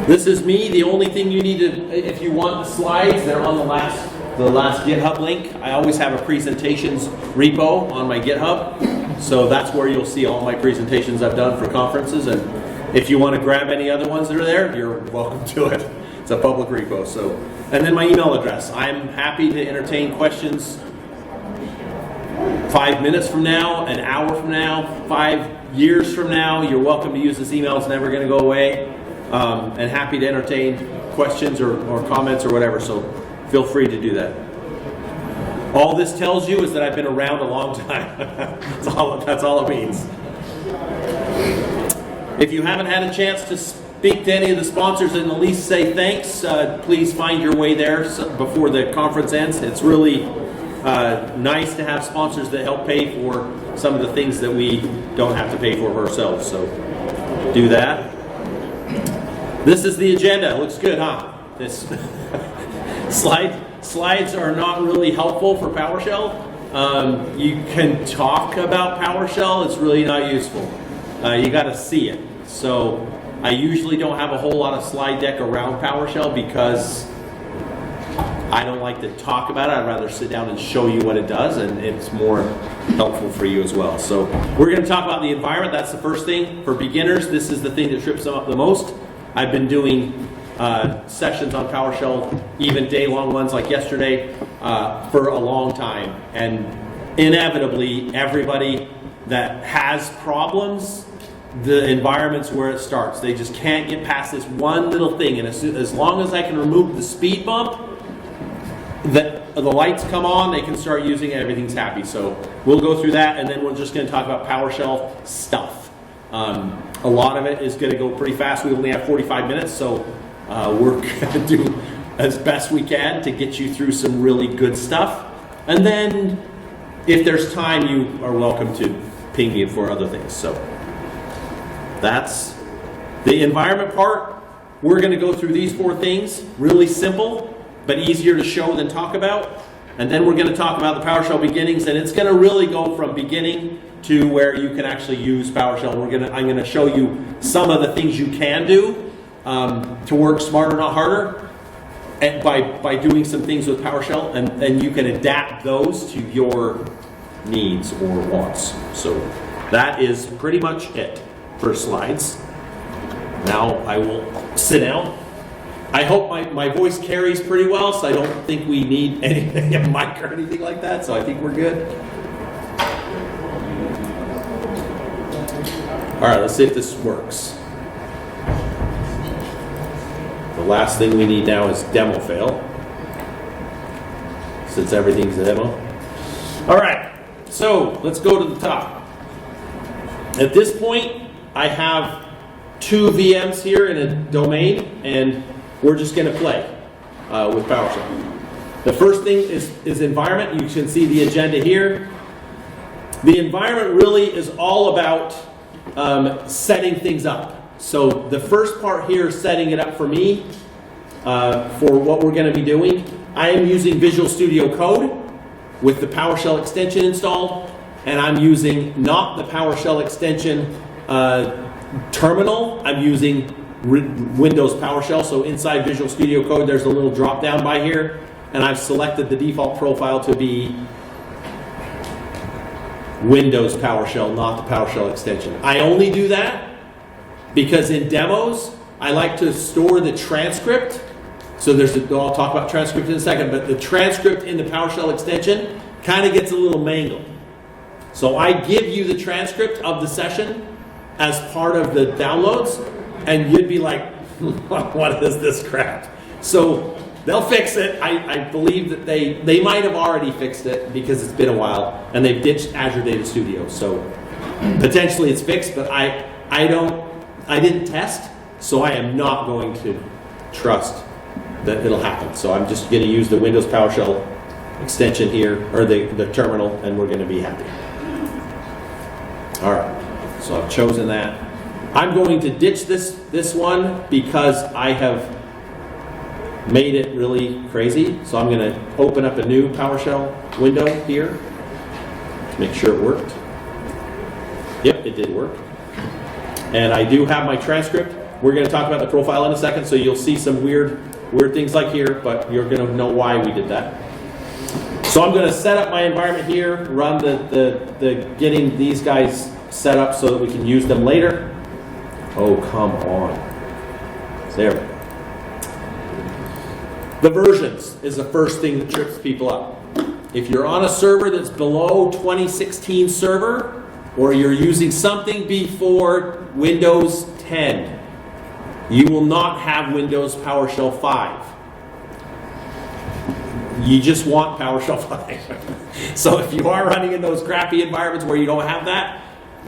This is me. The only thing you need to, if you want the slides, they're on the last GitHub link. I always have a presentations repo on my GitHub. So that's where you'll see all my presentations I've done for conferences. And if you want to grab any other ones that are there, you're welcome to it. It's a public repo. So, and then my email address. I'm happy to entertain questions 5 minutes from now, an hour from now, 5 years from now. You're welcome to use this email. It's never going to go away. And happy to entertain questions or comments or whatever. So feel free to do that. All this tells you is that I've been around a long time. That's all it means. If you haven't had a chance to speak to any of the sponsors and at least say thanks, please find your way there before the conference ends. It's really nice to have sponsors that help pay for some of the things that we don't have to pay for ourselves. So do that. This is the agenda. It looks good, huh? This slides are not really helpful for PowerShell. You can talk about PowerShell. It's really not useful. You got to see it. So I usually don't have a whole lot of slide deck around PowerShell because I don't like to talk about it. I'd rather sit down and show you what it does, and it's more helpful for you as well. So we're going to talk about the environment. That's the first thing. For beginners, this is the thing that trips them up the most. I've been doing sessions on PowerShell, even day-long ones like yesterday, for a long time. And inevitably, everybody that has problems, the environment's where it starts. They just can't get past this one little thing. And as long as I can remove the speed bump, the lights come on, they can start using it, everything's happy. So we'll go through that, and then we're just going to talk about PowerShell stuff. A lot of it is going to go pretty fast. We only have 45 minutes, so we're going to do as best we can to get you through some really good stuff. And then, if there's time, you are welcome to ping me for other things. So that's the environment part. We're going to go through these 4 things, really simple, but easier to show than talk about. And then we're going to talk about the PowerShell beginnings, and it's going to really go from beginning to where you can actually use PowerShell. I'm going to show you some of the things you can do to work smarter, not harder, and by doing some things with PowerShell, and you can adapt those to your needs or wants. So that is pretty much it for slides. Now I will sit down. I hope my voice carries pretty well, so I don't think we need a mic or anything like that, so I think we're good. All right, let's see if this works. The last thing we need now is demo fail, since everything's a demo. All right, so let's go to the top. At this point, I have 2 VMs here in a domain, and we're just going to play with PowerShell. The first thing is environment. You can see the agenda here. The environment really is all about setting things up. So the first part here is setting it up for me for what we're going to be doing. I am using Visual Studio Code with the PowerShell extension installed, and I'm using not the PowerShell extension terminal. I'm using Windows PowerShell. So inside Visual Studio Code, there's a little drop down by here, and I've selected the default profile to be Windows PowerShell, not the PowerShell extension. I only do that because in demos, I like to store the transcript. So I'll talk about transcript in a second, but the transcript in the PowerShell extension kind of gets a little mangled. So I give you the transcript of the session as part of the downloads, and you'd be like, what is this crap? So they'll fix it. I believe that they might have already fixed it because it's been a while, and they've ditched Azure Data Studio. So potentially it's fixed, but I didn't test, so I am not going to trust that it'll happen. So I'm just going to use the Windows PowerShell extension here, or the terminal, and we're going to be happy. All right, so I've chosen that. I'm going to ditch this one because I have made it really crazy. So I'm going to open up a new PowerShell window here to make sure it worked. Yep, it did work. And I do have my transcript. We're going to talk about the profile in a second, so you'll see some weird things like here, but you're going to know why we did that. So I'm going to set up my environment here, run the getting these guys set up so that we can use them later. Oh, come on. There. The versions is the first thing that trips people up. If you're on a server that's below 2016 server, or you're using something before Windows 10, you will not have Windows PowerShell 5. You just want PowerShell 5. So if you are running in those crappy environments where you don't have that,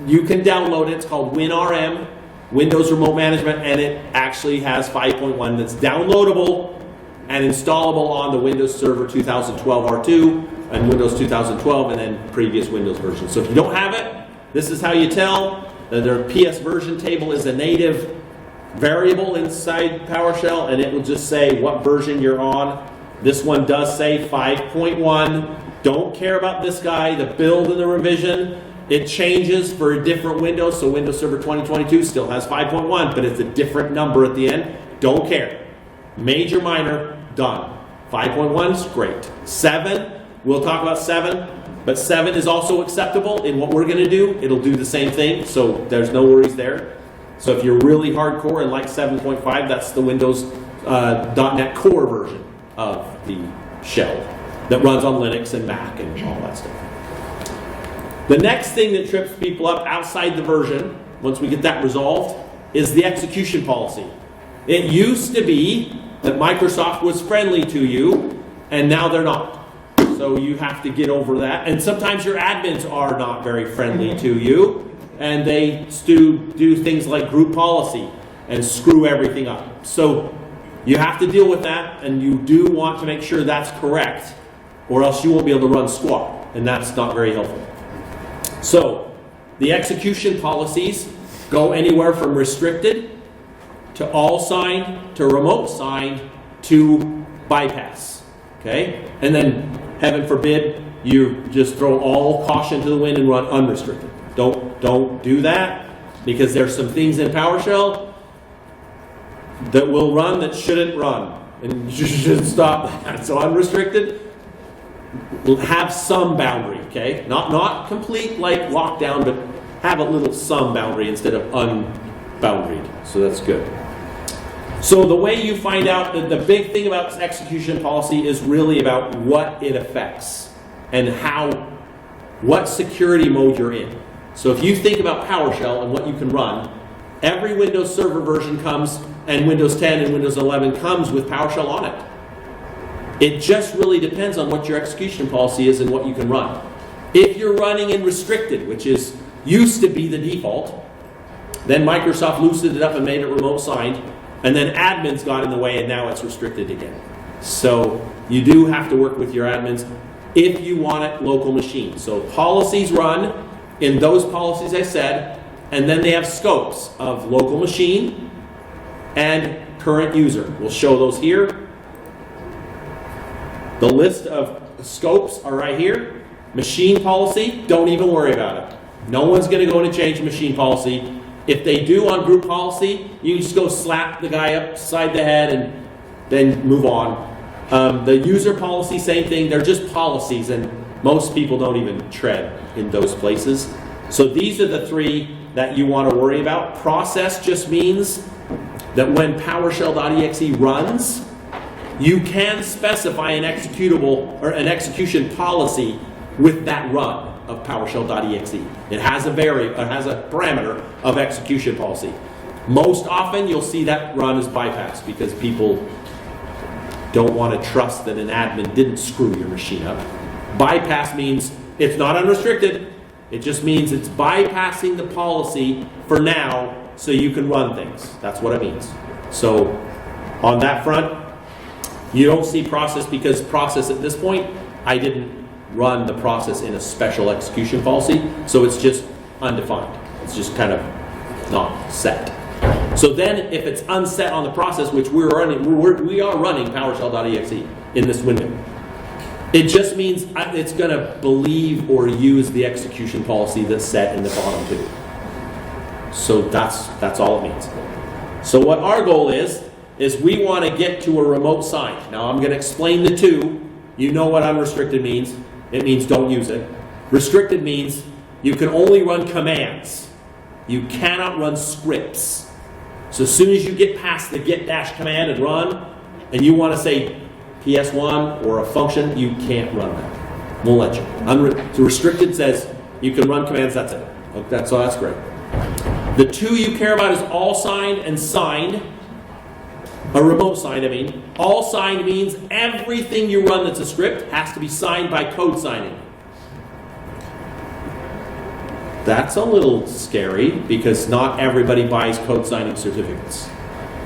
you can download it. It's called WinRM, Windows Remote Management, and it actually has 5.1 that's downloadable and installable on the Windows Server 2012 R2 and Windows 2012 and then previous Windows versions. So if you don't have it, this is how you tell. Their PS version table is a native variable inside PowerShell, and it will just say what version you're on. This one does say 5.1. Don't care about this guy, the build and the revision. It changes for different Windows, so Windows Server 2022 still has 5.1, but it's a different number at the end. Don't care. Major, minor, done. 5.1 is great. 7, we'll talk about 7, but 7 is also acceptable in what we're going to do. It'll do the same thing, so there's no worries there. So if you're really hardcore and like 7.5, that's the Windows .NET Core version of the shell that runs on Linux and Mac and all that stuff. The next thing that trips people up outside the version, once we get that resolved, is the execution policy. It used to be that Microsoft was friendly to you, and now they're not. So you have to get over that. And sometimes your admins are not very friendly to you, and they do things like group policy and screw everything up. So you have to deal with that, and you do want to make sure that's correct, or else you won't be able to run squat, and that's not very helpful. So the execution policies go anywhere from restricted to all signed to remote signed to bypass. Okay? And then, heaven forbid, you just throw all caution to the wind and run unrestricted. Don't do that, because there's some things in PowerShell that will run that shouldn't run, and you should stop that. So unrestricted will have some boundary, okay? Not complete like lockdown, but have a little some boundary instead of unboundaried. So that's good. So the way you find out that the big thing about execution policy is really about what it affects and what security mode you're in. So if you think about PowerShell and what you can run, every Windows Server version comes, and Windows 10 and Windows 11 comes with PowerShell on it. It just really depends on what your execution policy is and what you can run. If you're running in restricted, which used to be the default, then Microsoft loosened it up and made it remote signed, and then admins got in the way, and now it's restricted again. So you do have to work with your admins if you want it local machine. So policies run in those policies I said, and then they have scopes of local machine and current user. We'll show those here. The list of scopes are right here. Machine policy, don't even worry about it. No one's going to go in and change machine policy. If they do on group policy, you can just go slap the guy upside the head and then move on. The user policy, same thing. They're just policies, and most people don't even tread in those places. So these are the three that you want to worry about. Process just means that when PowerShell.exe runs, you can specify an executable or an execution policy with that run of PowerShell.exe. It has a parameter of execution policy. Most often you'll see that run as bypass because people don't want to trust that an admin didn't screw your machine up. Bypass means it's not unrestricted. It just means it's bypassing the policy for now so you can run things. That's what it means. So on that front, you don't see process because process at this point, I didn't run the process in a special execution policy, so it's just undefined. It's just kind of not set. So then if it's unset on the process, which we are running PowerShell.exe in this window, it just means it's going to believe or use the execution policy that's set in the bottom two. So that's all it means. So what our goal is we want to get to a remote sign. Now I'm going to explain the two. You know what unrestricted means. It means don't use it. Restricted means you can only run commands. You cannot run scripts. So as soon as you get past the get dash command and run, and you want to say PS1 or a function, you can't run that. Won't let you. So restricted says you can run commands, that's it. So that's great. The two you care about is all signed and signed. A remote signed, I mean. All signed means everything you run that's a script has to be signed by code signing. That's a little scary because not everybody buys code signing certificates.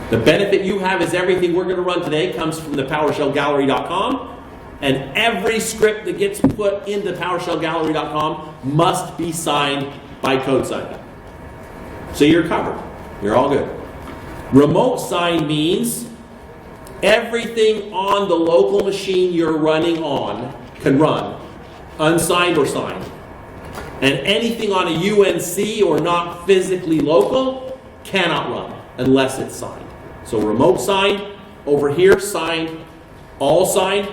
The benefit you have is everything we're going to run today comes from the PowerShellGallery.com, and every script that gets put into PowerShellGallery.com must be signed by code signing. So you're covered. You're all good. Remote sign means everything on the local machine you're running on can run, unsigned or signed. And anything on a UNC or not physically local cannot run unless it's signed. So remote signed, over here signed, all signed,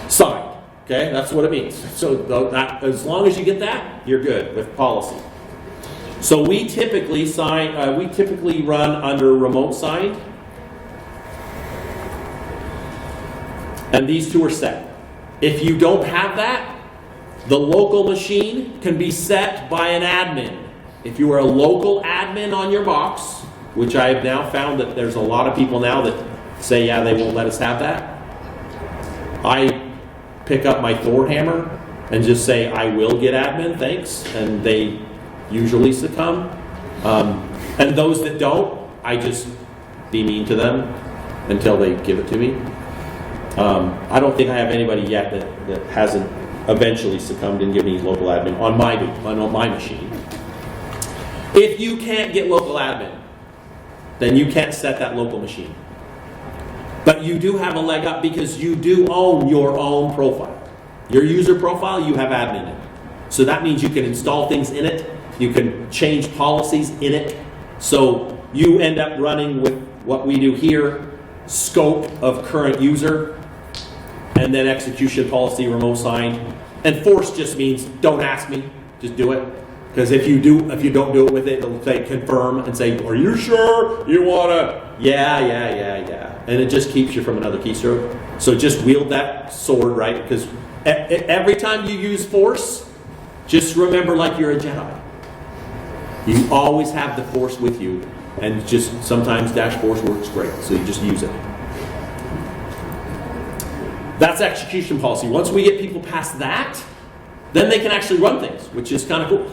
signed. Okay, that's what it means. So that, as long as you get that, you're good with policy. So we typically run under remote signed, and these two are set. If you don't have that, the local machine can be set by an admin. If you are a local admin on your box, which I have now found that there's a lot of people now that say, yeah, they won't let us have that. I pick up my Thor hammer and just say, I will get admin, thanks, and they usually succumb. And those that don't, I just be mean to them until they give it to me. I don't think I have anybody yet that hasn't eventually succumbed and given me local admin on my machine. If you can't get local admin, then you can't set that local machine. But you do have a leg up because you do own your own profile. Your user profile, you have admin in it. So that means you can install things in it. You can change policies in it. So you end up running with what we do here, scope of current user, and then execution policy, remote signed. And force just means don't ask me, just do it. Because if you don't do it with it, it'll say confirm and say, are you sure you want to? Yeah. And it just keeps you from another keystroke. So just wield that sword, right? Because every time you use force, just remember like you're a Jedi. You always have the force with you. And just sometimes dash force works great. So you just use it. That's execution policy. Once we get people past that, then they can actually run things, which is kind of cool.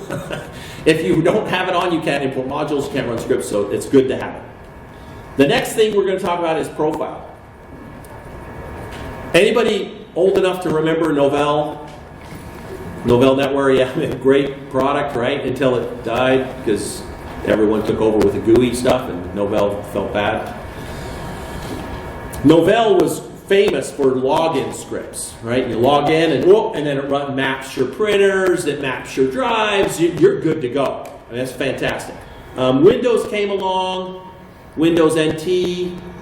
If you don't have it on, you can't import modules, you can't run scripts, so it's good to have it. The next thing we're going to talk about is profile. Anybody old enough to remember Novell? Novell NetWare, yeah, great product, right? Until it died because everyone took over with the GUI stuff and Novell felt bad. Novell was famous for login scripts, right? You log in and then it maps your printers, it maps your drives, you're good to go. I mean, that's fantastic. Windows came along, Windows NT,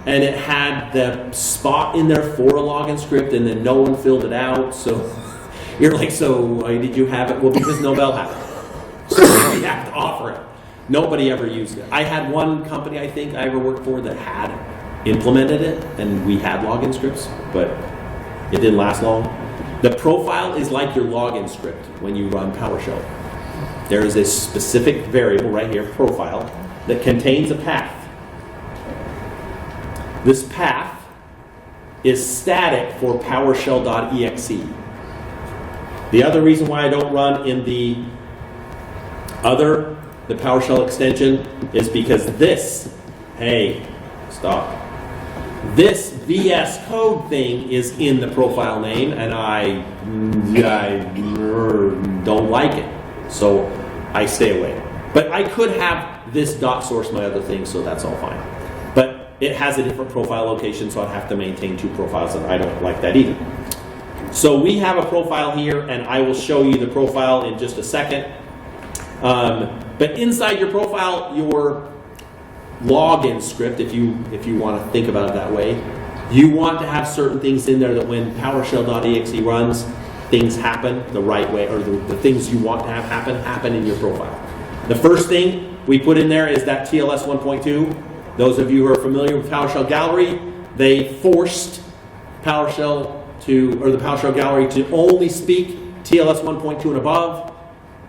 and it had the spot in there for a login script and then no one filled it out. So you're like, so did you have it? Well, because Novell had it. So we have to offer it. Nobody ever used it. I had one company I think I ever worked for that had implemented it, and we had login scripts, but it didn't last long. The profile is like your login script when you run PowerShell. There is a specific variable right here, profile, that contains a path. This path is static for PowerShell.exe. The other reason why I don't run in the PowerShell extension is because this, hey, stop. This VS Code thing is in the profile name, and I don't like it, so I stay away. But I could have this dot source my other thing, so that's all fine. But it has a different profile location, so I'd have to maintain two profiles, and I don't like that either. So we have a profile here, and I will show you the profile in just a second. But inside your profile, login script, if you want to think about it that way, you want to have certain things in there that when PowerShell.exe runs, things happen the right way, or the things you want to have happen in your profile. The first thing we put in there is that TLS 1.2. Those of you who are familiar with PowerShell Gallery, they forced PowerShell the PowerShell Gallery to only speak TLS 1.2 and above.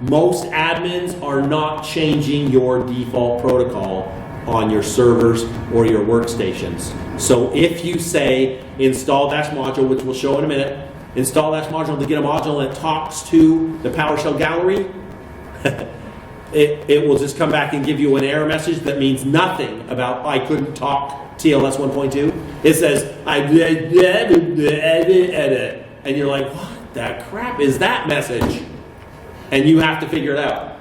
Most admins are not changing your default protocol on your servers or your workstations. So if you say install dash module, which we'll show in a minute, install dash module to get a module and it talks to the PowerShell Gallery, it will just come back and give you an error message that means nothing about I couldn't talk TLS 1.2. It says, and you're like, what the crap is that message? And you have to figure it out.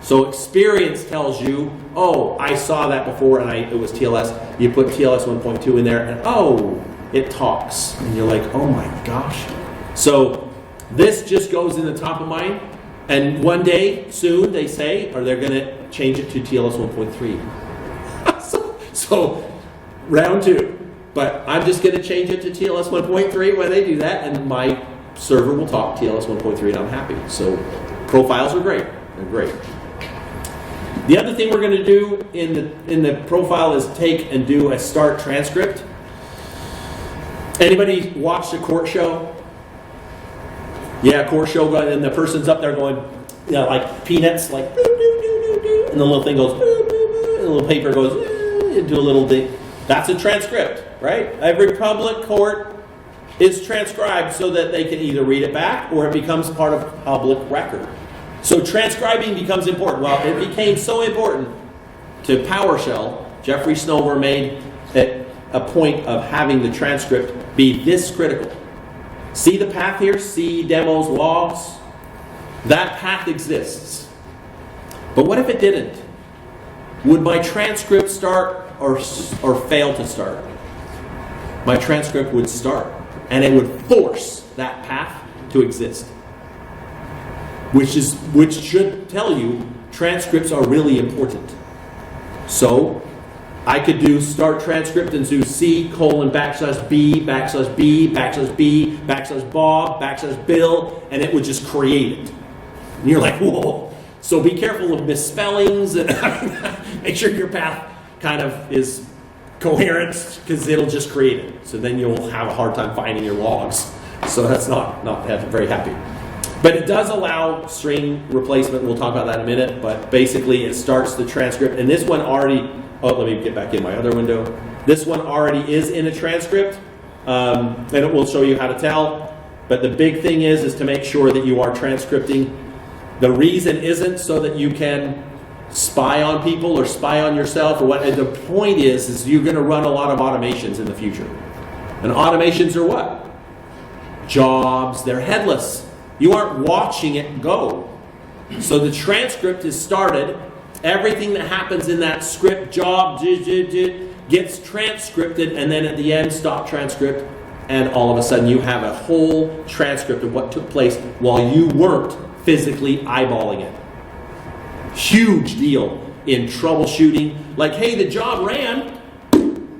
So experience tells you, oh, I saw that before and it was TLS. You put TLS 1.2 in there and oh, it talks. And you're like, oh my gosh. So this just goes in the top of mind. And one day, soon, they say, or they're going to change it to TLS 1.3. so round 2. But I'm just going to change it to TLS 1.3 when they do that, and my server will talk TLS 1.3, and I'm happy. So profiles are great. They're great. The other thing we're going to do in the profile is take and do a start transcript. Anybody watched a court show? Yeah, court show, and the person's up there going, you know, like peanuts, like, doo, doo, doo, doo, doo, and the little thing goes, doo, doo, doo, and the little paper goes, into a little thing. That's a transcript, right? Every public court is transcribed so that they can either read it back or it becomes part of public record. So transcribing becomes important. Well, it became so important to PowerShell, Jeffrey Snover made it a point of having the transcript be this critical. See the path here? See demos, logs? That path exists. But what if it didn't? Would my transcript start or fail to start? My transcript would start, and it would force that path to exist. Which should tell you transcripts are really important. So I could do start transcript and do C:\B \B \B \B Bob \Bill, and it would just create it. And you're like, whoa. So be careful of misspellings and make sure your path kind of is coherent because it'll just create it. So then you'll have a hard time finding your logs. So that's not very happy. But it does allow string replacement. We'll talk about that in a minute. But basically it starts the transcript. And this one already, let me get back in my other window. This one already is in a transcript. And it will show you how to tell. But the big thing is to make sure that you are transcripting. The reason isn't so that you can spy on people or spy on yourself or what. And the point is you're going to run a lot of automations in the future. And automations are what? Jobs. They're headless. You aren't watching it go. So the transcript is started. Everything that happens in that script job gets transcripted, and then at the end, stop transcript, and all of a sudden you have a whole transcript of what took place while you weren't physically eyeballing it. Huge deal in troubleshooting. Like, hey, the job ran,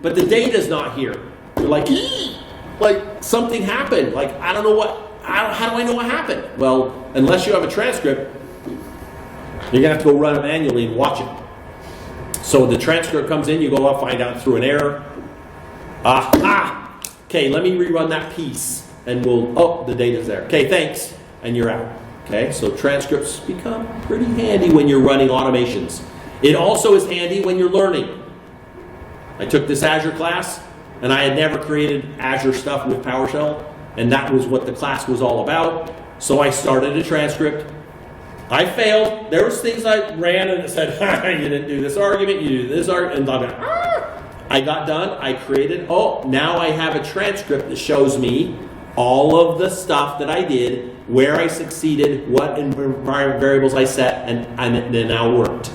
but the data's not here. You're like something happened. Like, I don't know what. How do I know what happened? Well, unless you have a transcript, you're going to have to go run it manually and watch it. So the transcript comes in, you go up, find out through an error. Okay, let me rerun that piece. And the data's there. Okay, thanks. And you're out. Okay, so transcripts become pretty handy when you're running automations. It also is handy when you're learning. I took this Azure class, and I had never created Azure stuff with PowerShell. And that was what the class was all about. So I started a transcript. I failed. There was things I ran and it said, you didn't do this argument, you did this argument, and I got done. I created, now I have a transcript that shows me all of the stuff that I did, where I succeeded, what variables I set, and it now worked.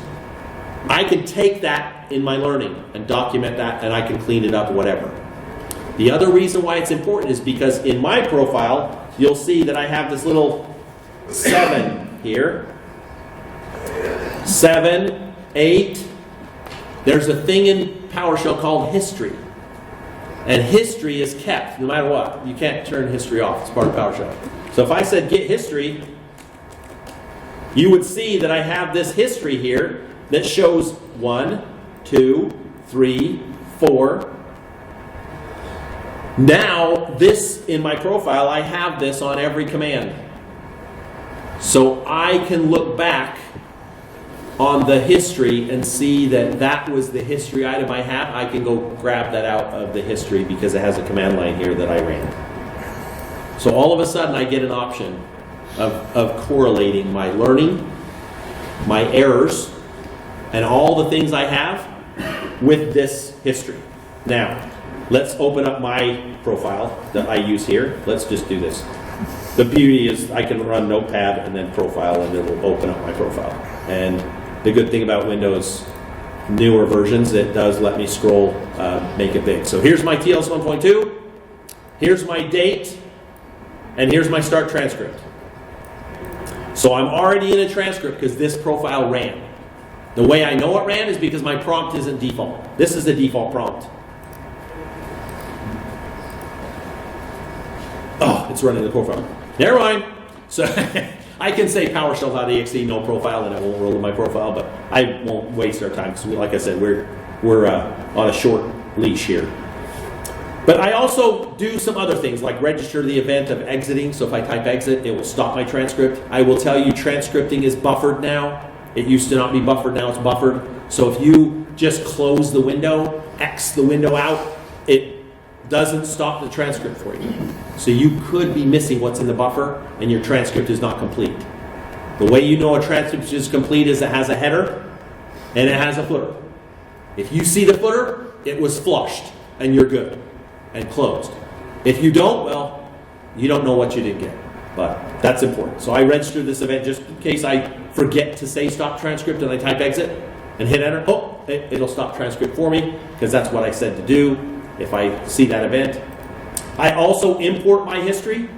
I can take that in my learning and document that, and I can clean it up, whatever. The other reason why it's important is because in my profile, you'll see that I have this little 7 here. 7, 8, There's a thing in PowerShell called history. And history is kept no matter what. You can't turn history off. It's part of PowerShell. So if I said get history, you would see that I have this history here that shows 1, 2, 3, 4. Now, this in my profile, I have this on every command. So I can look back on the history and see that that was the history item I have. I can go grab that out of the history because it has a command line here that I ran. So all of a sudden I get an option of correlating my learning, my errors, and all the things I have with this history. Now, let's open up my profile that I use here. Let's just do this. The beauty is I can run Notepad and then profile, and it will open up my profile. And the good thing about Windows newer versions, it does let me scroll, make it big. So here's my TLS 1.2, here's my date, and here's my start transcript. So I'm already in a transcript because this profile ran. The way I know it ran is because my prompt isn't default. This is the default prompt. Oh, it's running the profile. Never mind. So I can say PowerShell.exe, no profile, and it won't roll in my profile, but I won't waste our time because, like I said, we're on a short leash here. But I also do some other things, like register the event of exiting. So if I type exit, it will stop my transcript. I will tell you transcripting is buffered now. It used to not be buffered, now it's buffered. So if you just close the window, X the window out, it doesn't stop the transcript for you. So you could be missing what's in the buffer and your transcript is not complete. The way you know a transcript is complete is it has a header and it has a footer. If you see the footer, it was flushed and you're good and closed. If you don't, well, you don't know what you did get. But that's important. So I registered this event just in case I forget to say stop transcript and I type exit and hit enter. Oh, it'll stop transcript for me because that's what I said to do if I see that event. I also import my history.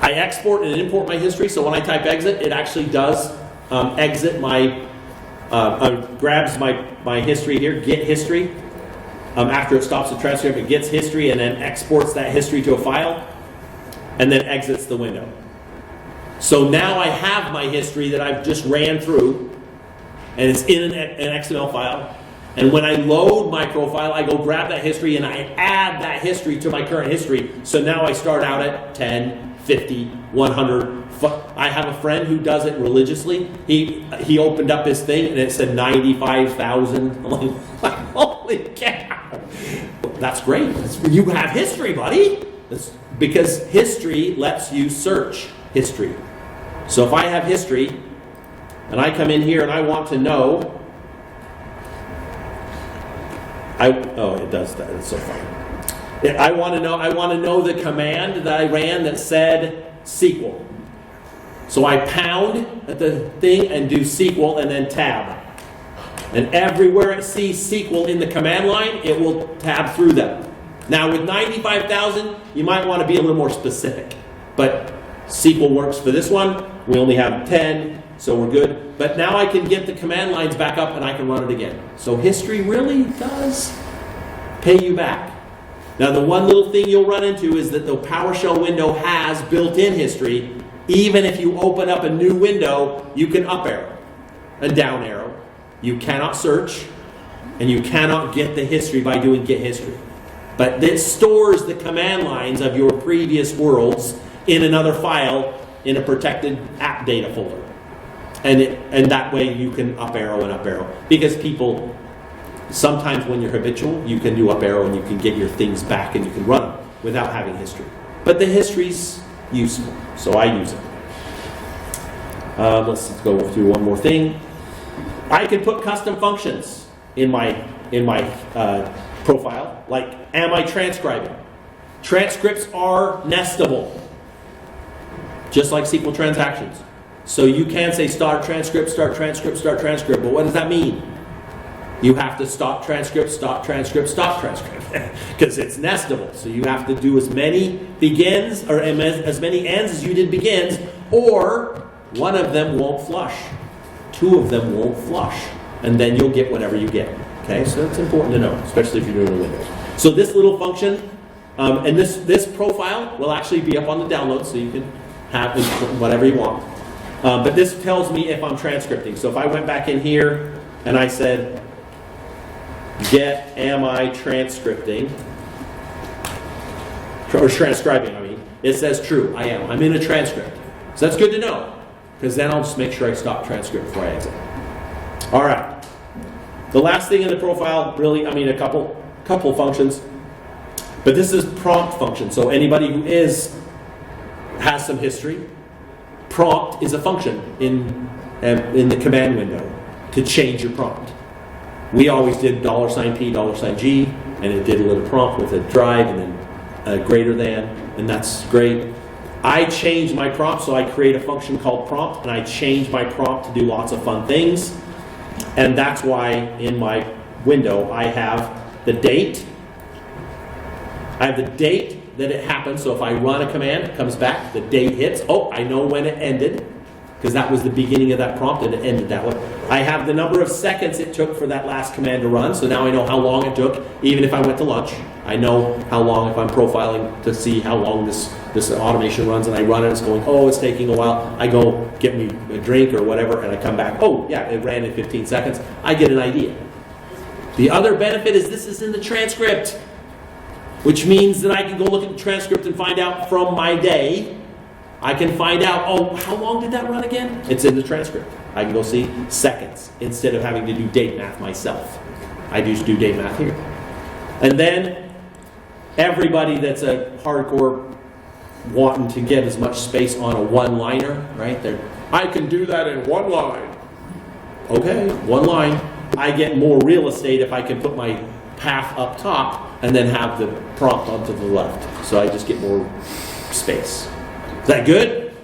I export and import my history, so when I type exit, it actually does exit my, grabs my history here, get history. After it stops the transcript, it gets history and then exports that history to a file and then exits the window. So now I have my history that I've just ran through and it's in an XML file. And when I load my profile, I go grab that history and I add that history to my current history. So now I start out at 10, 50, 100. I have a friend who does it religiously. He opened up his thing and it said 95,000. I'm like, holy cow. That's great. You have history, buddy. Because history lets you search history. So if I have history and I come in here and I want to know, oh, it does that. It's so funny. I want to know the command that I ran that said SQL. So I pound at the thing and do SQL and then tab. And everywhere it sees SQL in the command line, it will tab through them. Now with 95,000, you might want to be a little more specific. But SQL works for this one. We only have 10, so we're good. But now I can get the command lines back up and I can run it again. So history really does pay you back. Now the one little thing you'll run into is that the PowerShell window has built-in history. Even if you open up a new window, you can up arrow and down arrow. You cannot search and you cannot get the history by doing get history. But it stores the command lines of your previous worlds in another file in a protected app data folder. And that way you can up arrow and up arrow. Because people, sometimes when you're habitual, you can do up arrow and you can get your things back and you can run them without having history. But the history's useful, so I use it. Let's go through one more thing. I can put custom functions in my profile, like am I transcribing? Transcripts are nestable, just like SQL transactions. So you can say start transcript, start transcript, start transcript, but what does that mean? You have to stop transcript, stop transcript, stop transcript, because it's nestable. So you have to do as many begins, or as many ends as you did begins, or one of them won't flush. Two of them won't flush. and then you'll get whatever you get. Okay, so that's important to know, especially if you're doing a Windows. So this little function, and this profile will actually be up on the download, so you can have whatever you want. But this tells me if I'm transcripting. So if I went back in here and I said, get am I transcripting, or transcribing, I mean, it says true, I am. I'm in a transcript. So that's good to know, because then I'll just make sure I stop transcript before I exit. All right. The last thing in the profile, really, I mean, a couple functions, but this is prompt function. So anybody who has some history, prompt is a function in the command window to change your prompt. We always did $$P, $G, and it did a little prompt with a drive and then a greater than, and that's great. I change my prompt, so I create a function called prompt, and I change my prompt to do lots of fun things. And that's why in my window I have the date. I have the date that it happened, so if I run a command, it comes back, the date hits. Oh, I know when it ended, because that was the beginning of that prompt and it ended that way. I have the number of seconds it took for that last command to run, so now I know how long it took, even if I went to lunch. I know how long, if I'm profiling to see how long this automation runs, and I run it, it's going, oh, it's taking a while. I go get me a drink or whatever, and I come back, oh, yeah, it ran in 15 seconds. I get an idea. The other benefit is this is in the transcript, which means that I can go look at the transcript and find out from my day. I can find out, oh, how long did that run again? It's in the transcript. I can go see seconds instead of having to do date math myself. I just do date math here. And then everybody that's a hardcore wanting to get as much space on a one-liner, right? I can do that in one line. Okay, one line. I get more real estate if I can put my path up top and then have the prompt onto the left. So I just get more space. Is that good?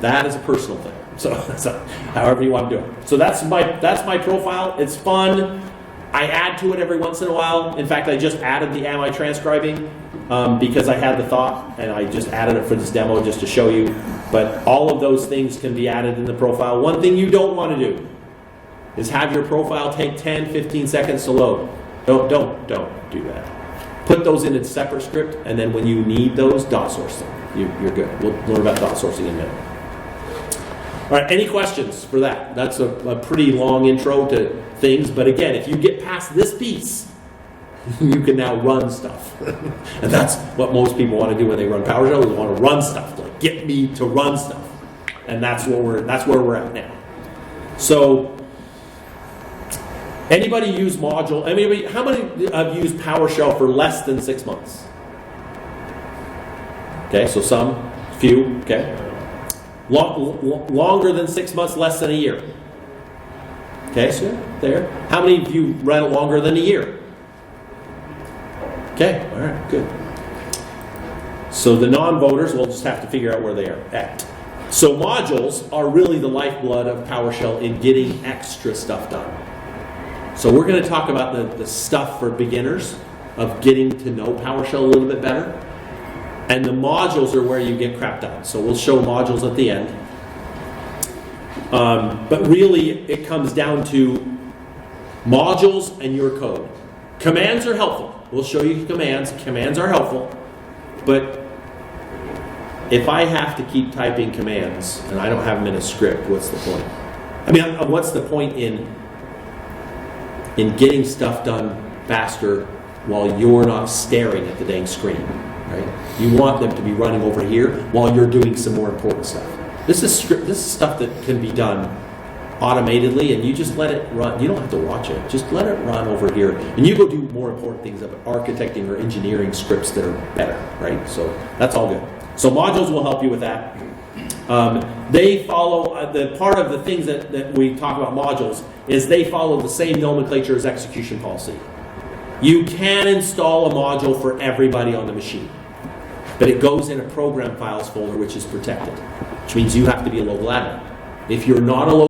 That is a personal thing. So however you want to do it. So that's my profile. It's fun. I add to it every once in a while. In fact, I just added the am I transcribing because I had the thought, and I just added it for this demo just to show you. But all of those things can be added in the profile. One thing you don't want to do is have your profile take 10, 15 seconds to load. Don't do that. Put those in a separate script, and then when you need those, dot source them. You're good. We'll learn about dot sourcing in a minute. All right, any questions for that? That's a pretty long intro to things, but again, if you get past this piece, you can now run stuff. And that's what most people want to do when they run PowerShell, is want to run stuff, like get me to run stuff. And that's where we're at now. So anybody use module? How many have used PowerShell for less than 6 months? Okay, so some, few, okay. Longer than 6 months, less than a year. Okay, so there. How many of you ran it longer than a year? Okay, all right, good. So the non-voters, we'll just have to figure out where they are at. So modules are really the lifeblood of PowerShell in getting extra stuff done. So we're going to talk about the stuff for beginners of getting to know PowerShell a little bit better. And the modules are where you get crap done. So we'll show modules at the end. But really, it comes down to modules and your code. Commands are helpful. We'll show you commands. Commands are helpful. But if I have to keep typing commands and I don't have them in a script, what's the point? I mean, what's the point in getting stuff done faster while you're not staring at the dang screen? Right? You want them to be running over here while you're doing some more important stuff. This is stuff that can be done automatedly, and you just let it run. You don't have to watch it. Just let it run over here, and you go do more important things of architecting or engineering scripts that are better. Right? So that's all good. So modules will help you with that. They follow the part of the things that we talk about modules is they follow the same nomenclature as execution policy. You can install a module for everybody on the machine, but it goes in a program files folder, which is protected, which means you have to be a local admin. If you're not a local